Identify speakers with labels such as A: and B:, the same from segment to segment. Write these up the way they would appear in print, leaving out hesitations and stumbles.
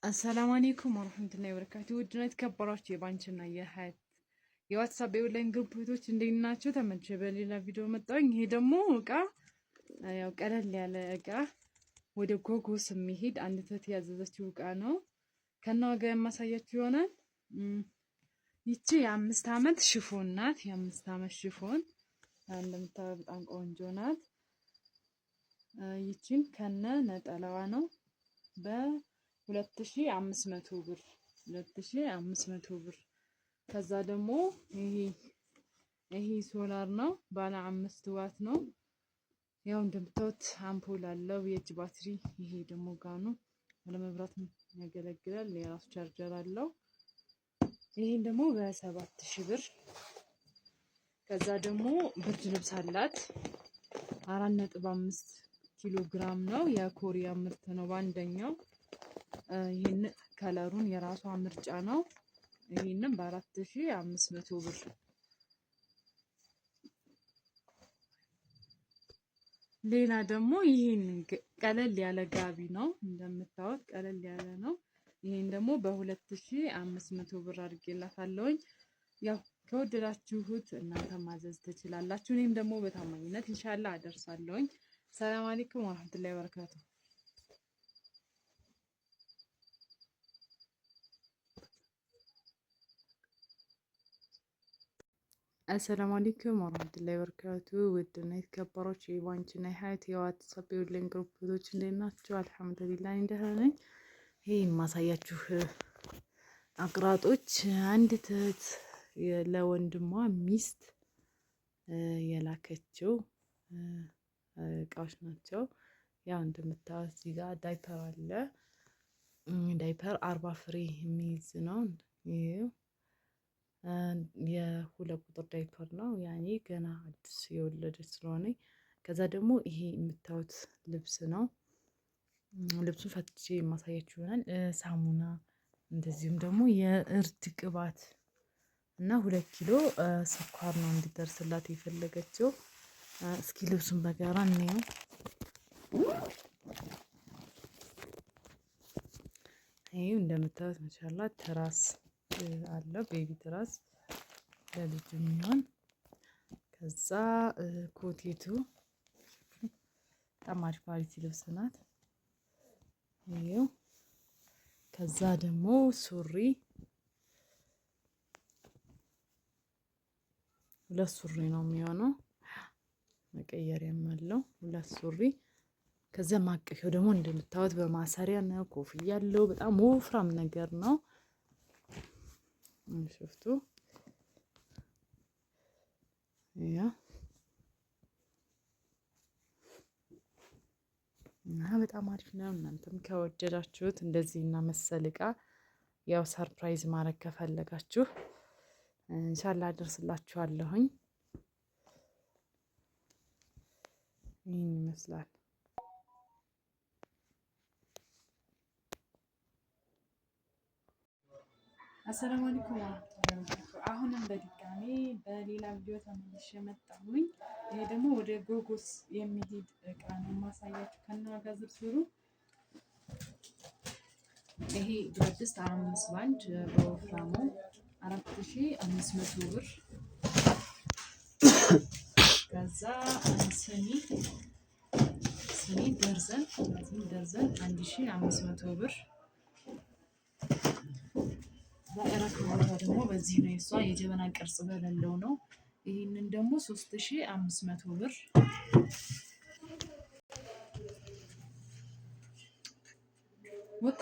A: السلام عليكم ورحمة الله وبركاته. ودنا የተከበራችሁ የባንችና የሀያት የዋትስአፕ የኦንላይን ግሩፕ ቤቶች እንዴት ናችሁ? ተመልሼ በሌላ ቪዲዮ መጣሁኝ። ይሄ ደግሞ እቃ ያው ቀለል ያለ እቃ ወደ ጎጎስ የሚሄድ አንድ እህት ያዘዘችው እቃ ነው። ከነዋ ጋር የማሳያችሁ ይሆናል። ይቺ የ5 ዓመት ሽፎን ናት። የ5 ዓመት ሽፎን እንደምታዩት በጣም ቆንጆ ናት። ይቺን ከነ ነጠላዋ ነው በ2500 ብር 2500 ብር። ከዛ ደግሞ ይሄ ሶላር ነው፣ ባለ 5 ዋት ነው። ያው እንደምታዩት አምፖል አለው፣ የእጅ ባትሪ። ይሄ ደግሞ ጋኑ ለመብራት ያገለግላል፣ የራሱ ቻርጀር አለው። ይሄን ደግሞ በ7000 ብር። ከዛ ደግሞ ብርድ ልብስ አላት 4.5 ኪሎ ግራም ነው። የኮሪያ ምርት ነው በአንደኛው። ይሄን ከለሩን የራሷ ምርጫ ነው። ይሄንን በ4500 ብር። ሌላ ደግሞ ይሄን ቀለል ያለ ጋቢ ነው፣ እንደምታዩት ቀለል ያለ ነው። ይሄን ደግሞ በ2500 ብር አድርጌላታለሁኝ። ያው ከወደዳችሁት እናንተ ማዘዝ ትችላላችሁ። እኔም ደግሞ በታማኝነት ኢንሻአላህ አደርሳለሁኝ። ሰላም አለይኩም ወራህመቱላሂ ወበረካቱ። አሰላሙ አለይኩም ወራህመቱላሂ ወበረካቱ። ውድና የተከበራችሁ የባንችና የሀያት የዋትስአፕ የኦንላይን ግሩፕ ቤቶች እንዴት ናችሁ? አልሐምዱሊላህ ደህና ነኝ። ይሄ የማሳያችሁ አቅራጦች አንድ እህት ለወንድሟ ሚስት የላከችው እቃዎች ናቸው። ያው እንደምታዩት እዚህ ጋር ዳይፐር አለ። ዳይፐር 40 ፍሬ የሚይዝ ነው። ይሄው የ2 ቁጥር ዳይፐር ነው፣ ያኔ ገና አዲስ የወለደች ስለሆነ። ከዛ ደግሞ ይሄ የምታዩት ልብስ ነው። ልብሱን ፈትቼ የማሳያችሁ ይሆናል። ሳሙና፣ እንደዚሁም ደግሞ የእርድ ቅባት እና 2 ኪሎ ስኳር ነው እንዲደርስላት የፈለገችው። እስኪ ልብሱን በጋራ እንየው። ይሄ እንደምታዩት ማሻአላ ትራስ አለው፣ ቤቢ ትራስ ለልጅ የሚሆን። ከዛ ኮቴቱ በጣም አሪፍ ኳሊቲ ልብስ ናት። ይሄው ከዛ ደግሞ ሱሪ 2 ሱሪ ነው የሚሆነው፣ መቀየሪያም አለው 2 ሱሪ። ከዛ ማቀፊያው ደግሞ እንደምታዩት በማሰሪያ ነው፣ ኮፍያ ያለው በጣም ወፍራም ነገር ነው። ሽፍቱ ያ እና በጣም አሪፍ ነው። እናንተም ከወደዳችሁት እንደዚህ እና መሰል እቃ ያው ሰርፕራይዝ ማድረግ ከፈለጋችሁ ኢንሻአላህ አደርስላችኋለሁኝ። ይህን ይመስላል። አሰላሙ አለይኩም ወራህመቱላሂ ወበረካቱ። አሁንም በድጋሚ በሌላ ቪዲዮ ተመልሼ መጣሁኝ። ይሄ ደግሞ ወደ ጎጎስ የሚሄድ እቃ ነው ማሳያችሁ ከነዋጋ ዝርዝሩ። ይሄ ብረት ድስት 5 ባንድ በወፍራሙ 4500 ብር። ከዛ ስኒ ደርዘን 1500 ብር። ረከቦቷ ደግሞ በዚህ ነው፣ የሷ የጀበና ቅርጽ በሌለው ነው። ይህንን ደግሞ 3500 ብር። ወጣ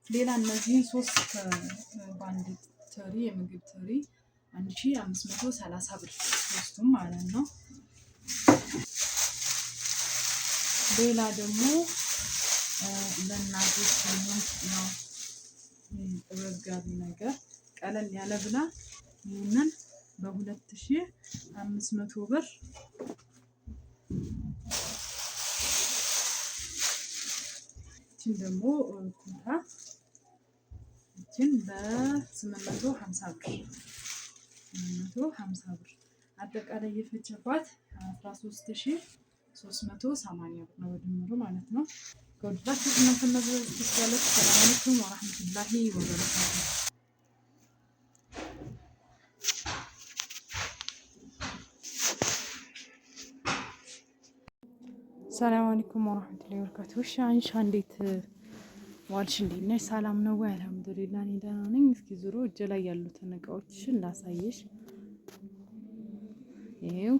A: ሌላ እነዚህን 3 ባንድ ትሪ የምግብ ትሪ 1530 ብር ሶስቱም ማለት ነው። ሌላ ደግሞ ለእናቶች ነው ጥበብ ጋቢ ነገር ቀለል ያለ ብላ ይሄንን በ2500 ብር። እቺን ደግሞ ኩታ እቺን በ850 ብር 850 ብር። አጠቃላይ የፈጀባት 13380 ብር ነው በድምሩ ማለት ነው። ከወደዳችሁ እናንተ መዘዝ ትችላላችሁ። ሰላም አለይኩም ወራህመቱላሂ ወበረካቱ። ሰላም አለይኩም ወራህመቱላሂ ወበረካቱ። እሺ አንቺ እንዴት ዋልሽ? እንዴት ነሽ? ሰላም ነው ወይ? አልሐምዱሊላህ እኔ ደህና ነኝ። እስኪ ዙሮ እጄ ላይ ያሉትን እቃዎችሽን ላሳየሽ። ይሄው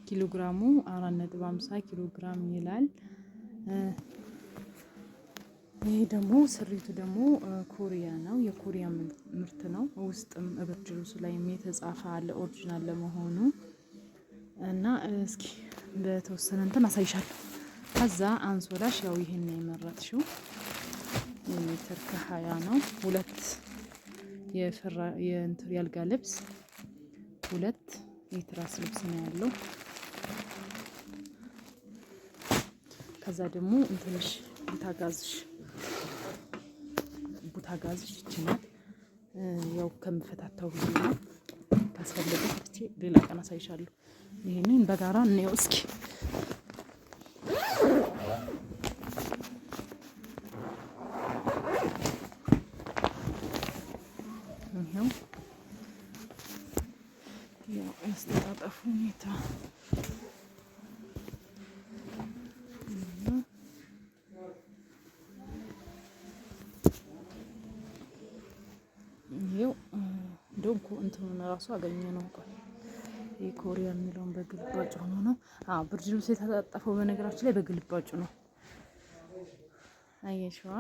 A: ኪሎግራሙ 4.50 ኪሎ ግራም ይላል። ይሄ ደግሞ ስሪቱ ደግሞ ኮሪያ ነው፣ የኮሪያ ምርት ነው። ውስጥም ብርድ ልብሱ ላይ የተጻፈ አለ ኦሪጂናል ለመሆኑ እና እስኪ በተወሰነ እንትን አሳይሻለሁ። ከዛ አንሶላሽ ያው ይሄን ነው የመረጥሽው። ሜትር ከ20 ነው። ሁለት ያልጋ ልብስ፣ ሁለት የትራስ ልብስ ነው ያለው። ከዛ ደግሞ እንትንሽ ቡታጋዝሽ ይችላል። ያው ከምፈታታው ጊዜ ነው። ካስፈለገ ፈትቼ ሌላ ቀን አሳይሻለሁ። ይሄንን በጋራ እንየው እስኪ። ይሄው ያው አስተጣጠፉ ሁኔታ ይሄው እንደውም እንትኑን እራሱ አገኘ ነው እንኳን የኮሪያ የሚለውን በግልባጭ ሆኖ ነው። ብርድ ልብስ የተጣጠፈው በነገራችን ላይ በግልባጩ ነው። አየሽዋ?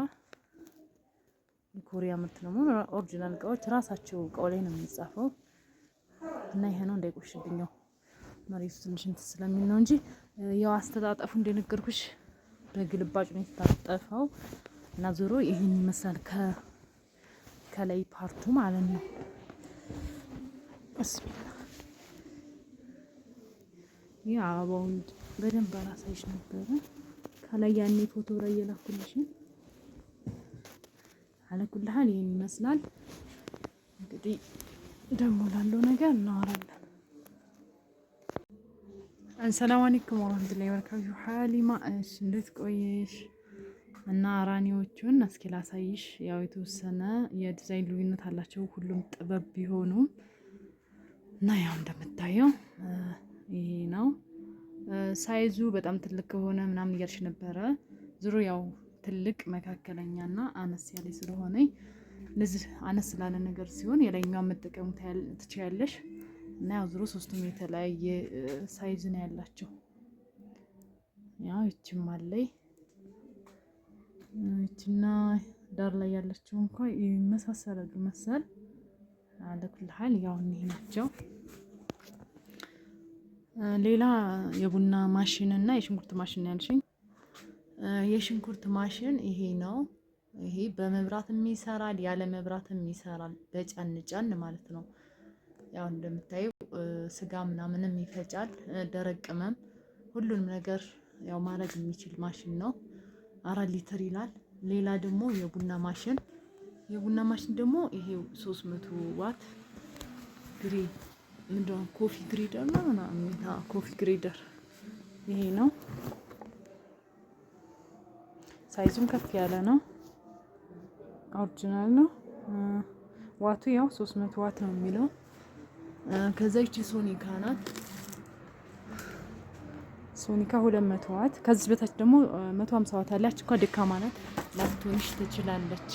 A: የኮሪያ ምርት ደግሞ ኦሪጂናል እቃዎች ራሳቸው እቃው ላይ ነው የሚጻፈው እና ይሄ ነው እንዳይቆሽብኝ። መሬቱ ትንሽ እንትን ስለሚል ነው እንጂ ያው አስተጣጠፉ እንደነገርኩሽ በግልባጭ ነው የተጣጠፈው እና ዞሮ ይሄን ይመስላል ከላይ ፓርቱ ማለት ነው። ብስሚላ ያ አበባውን በደንብ አላሳይሽ ነበረ ከላይ ያኔ ፎቶ ላይ የላኩልሽን አለኩልሃል። ይሄን ይመስላል እንግዲህ ደግሞ ላለው ነገር እናወራለን። ሰላም አለይኩም ወራህመቱላሂ ወበረካቱ። ሀሊማ እሺ እንዴት ቆየሽ? እና አራኒዎቹን እስኪ ላሳይሽ። ያው የተወሰነ የዲዛይን ልዩነት አላቸው ሁሉም ጥበብ ቢሆኑም እና ያው እንደምታየው ይሄ ነው ሳይዙ። በጣም ትልቅ ከሆነ ምናምን እያልሽ ነበረ። ዙሩ ያው ትልቅ መካከለኛና አነስ ያለ ስለሆነ ለዚህ አነስ ላለ ነገር ሲሆን የላይኛው መጠቀም ትችያለሽ። እና ያው ዙሩ ሶስቱም የተለያየ ሳይዝ ነው ያላቸው። ያው ይችም አለይ ይችና ዳር ላይ ያለችው እንኳን ይመሳሰላሉ መሰል አለኩል ሐል ያው እነዚህ ናቸው። ሌላ የቡና ማሽን እና የሽንኩርት ማሽን ያልሽኝ፣ የሽንኩርት ማሽን ይሄ ነው። ይሄ በመብራትም ይሰራል ያለ መብራትም ይሰራል፣ በጫን ማለት ነው። ያው እንደምታዩ ስጋ ምናምንም ይፈጫል፣ ደረቅ ቅመም ሁሉንም ነገር ያው ማድረግ የሚችል ማሽን ነው። 4 ሊትር ይላል። ሌላ ደግሞ የቡና ማሽን ደግሞ ይሄ 300 ዋት ምንድነው ኮፊ ግሬደር ነው ምናምን። ኮፊ ግሬደር ይሄ ነው። ሳይዙም ከፍ ያለ ነው። ኦሪጂናል ነው። ዋቱ ያው 300 ዋት ነው የሚለው። ከዛ ይቺ ሶኒካ ናት። ሶኒካ 200 ዋት። ከዚህ በታች ደግሞ 150 ዋት አለች። እንኳን ደካማ ናት፣ ላትሆንሽ ትችላለች።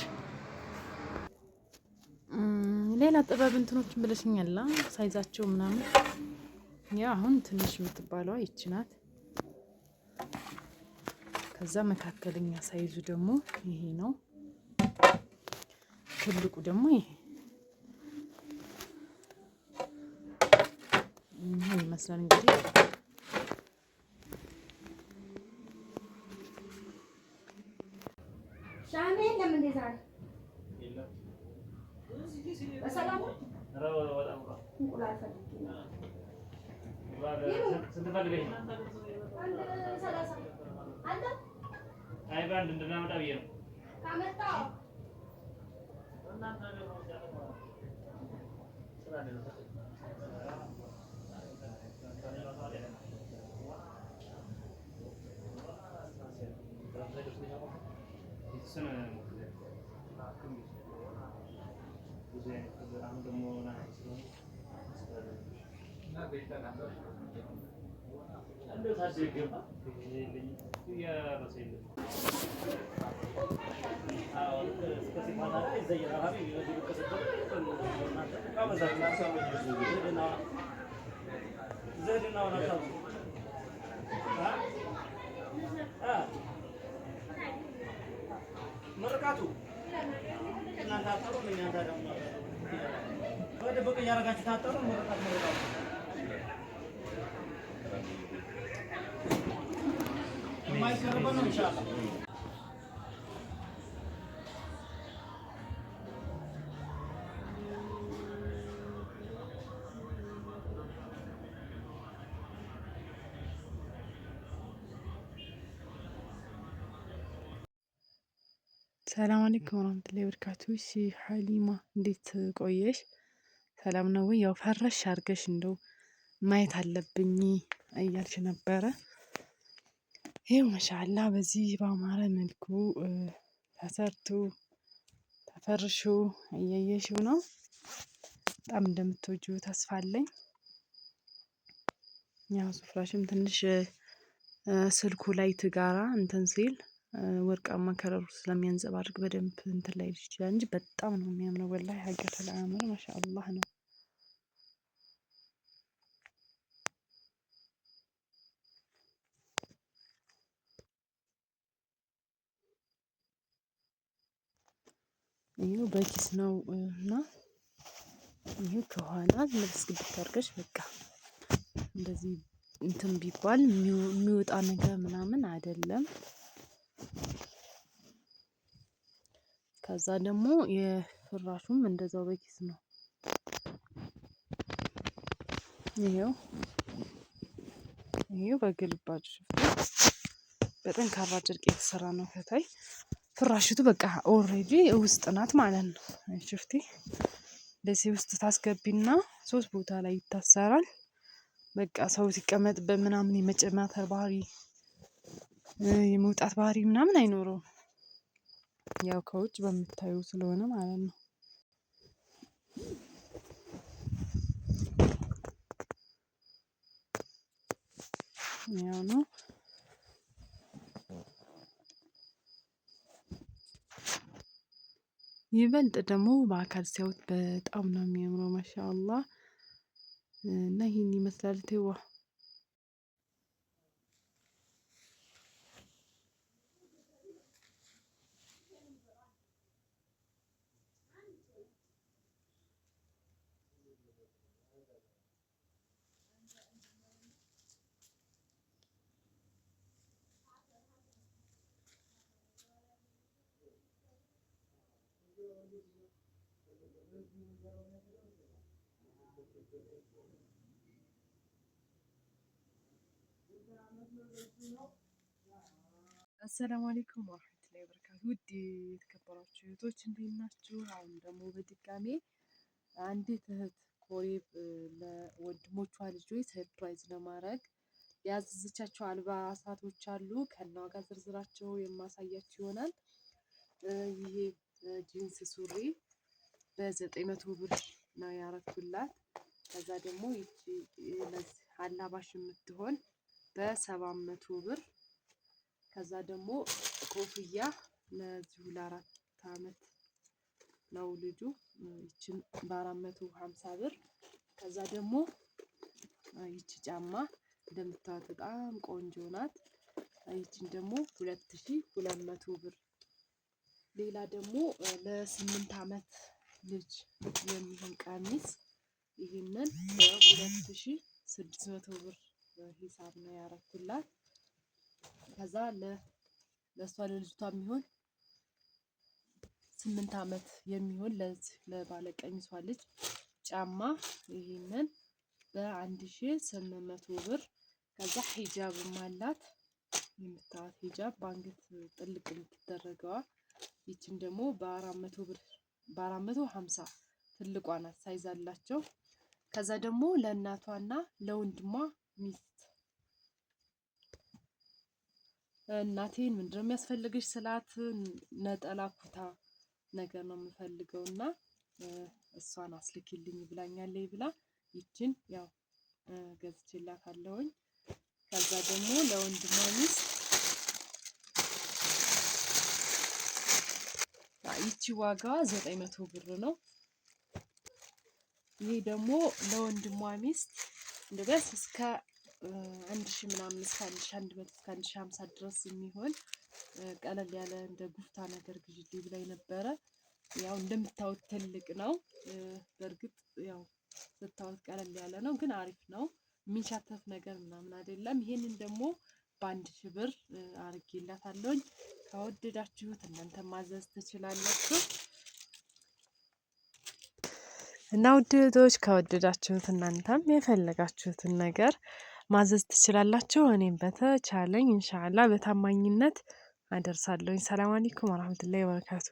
A: ሌላ ጥበብ እንትኖችን ብለሽኛል ሳይዛቸው ምናምን። ያ አሁን ትንሽ የምትባለዋ ይቺ ናት። ከዛ መካከለኛ ሳይዙ ደግሞ ይሄ ነው። ትልቁ ደግሞ ይሄ ይመስላል እንግዲህ
B: مرقاتو እናንተ አጠሩ እናንተ ደግሞ በድብቅ እያደረጋችሁ ታጠሩ مرقات የማይቀርበው ነው ኢንሻአላህ
A: ሰላም አለይኩም ወራህመቱላሂ ወበረካቱ። እሺ ሀሊማ እንዴት ቆየሽ? ሰላም ነው ወይ? ያው ፈረሽ አድርገሽ እንደው ማየት አለብኝ እያልሽ ነበረ። ይኸው ማሻአላ በዚህ በአማረ መልኩ ተሰርቶ ተፈርሾ እያየሽው ነው። በጣም እንደምትወጂው ተስፋ አለኝ። ያው ሱፍራሽም ትንሽ ስልኩ ላይ ትጋራ እንትን ሲል ወርቃማ ከለሩ ስለሚያንጸባርቅ በደንብ እንትን ላይ ይችላል እንጂ በጣም ነው የሚያምረው። ወላሂ ሀቂቀተል አምር ማሻአላህ ነው። ይሄው በኪስ ነው እና ይሄው ከኋላ ልብስ ግብት አድርገሽ በቃ እንደዚህ እንትን ቢባል የሚወጣ ነገር ምናምን አይደለም። ከዛ ደግሞ የፍራሹም እንደዛው በኪስ ነው። ይሄው በግልባጭ በጠንካራ ጨርቅ የተሰራ ነው። ከታይ ፍራሽቱ በቃ ኦሬዲ ውስጥ ናት ማለት ነው። ሽፍቲ ደሴ ውስጥ ታስገቢና 3 ቦታ ላይ ይታሰራል። በቃ ሰው ሲቀመጥ በምናምን የመጨማተር ባህሪ የመውጣት ባህሪ ምናምን አይኖረውም። ያው ከውጭ በምታዩ ስለሆነ ማለት ነው። ያው ነው ይበልጥ ደግሞ በአካል ሲያዩት በጣም ነው የሚያምረው ማሻአላህ። እና ይሄን ይመስላል ተይዋ አሰላሙ አለይኩም ወራህመቱላሂ ወበረካቱ። ውድ የተከበራችሁ እህቶች እንዴት ናችሁ? አሁን ደግሞ በድጋሜ አንዲት እህት ኮሪብ ለወንድሞቿ ልጆች ሰርፕራይዝ ለማድረግ ያዘዘቻቸው አልባሳቶች አሉ። ከነዋጋ ዝርዝራቸው የማሳያችሁ ይሆናል። ይሄ ጂንስ ሱሪ በ900 ብር ነው ያረኩላት። ከዛ ደግሞ ይቺ አላባሽ የምትሆን በ700 ብር። ከዛ ደግሞ ኮፍያ ለዚሁ ለ4 አመት ነው ልጁ። ይችን በ450 ብር። ከዛ ደግሞ ይቺ ጫማ እንደምታዩት በጣም ቆንጆ ናት። ይችን ደግሞ 2200 ብር። ሌላ ደግሞ ለ8 አመት ልጅ የሚሆን ቀሚስ ይሄንን በ2600 ብር ሂሳብ ነው ያረኩላት። ከዛ ለሷ ለልጅቷ የሚሆን 8 አመት የሚሆን ለባለቀሚሷ ልጅ ጫማ ይሄንን በ1800 ብር። ከዛ ሂጃብም አላት የምታዩት ሂጃብ በአንገት ጥልቅ የምትደረገዋ ይችን ደግሞ በ400 ብር በ450 ትልቋ ናት ሳይዝ አላቸው። ከዛ ደግሞ ለእናቷና ለወንድሟ ሚስት እናቴን ምንድነው የሚያስፈልግሽ ስላት ነጠላ ኩታ ነገር ነው የምፈልገው እና እሷን አስልኪልኝ ብላኛለች ብላ ይችን ያው ገዝቼላታለሁኝ። ከዛ ደግሞ ለወንድሟ ሚስት ይቺ ዋጋዋ 900 ብር ነው። ይሄ ደግሞ ለወንድሟ ሚስት እንደበስ እስከ 1000 ምናምን እስከ 1100 እስከ 1050 ድረስ የሚሆን ቀለል ያለ እንደ ጉፍታ ነገር ግዢልኝ ብላኝ ነበረ። ያው እንደምታዩት ትልቅ ነው። በእርግጥ ያው ስታዩት ቀለል ያለ ነው ግን አሪፍ ነው። የሚንሻተፍ ነገር ምናምን አይደለም። ይሄንን ደግሞ በ1000 ብር አርጌላታለሁኝ። ከወደዳችሁት እናንተ ማዘዝ ትችላላችሁ። እና ውድ እህቶች ከወደዳችሁት እናንተም የፈለጋችሁትን ነገር ማዘዝ ትችላላችሁ። እኔም በተቻለኝ ኢንሻአላህ በታማኝነት አደርሳለሁኝ። ሰላም አለይኩም ወራህመቱላሂ ወበረካቱ።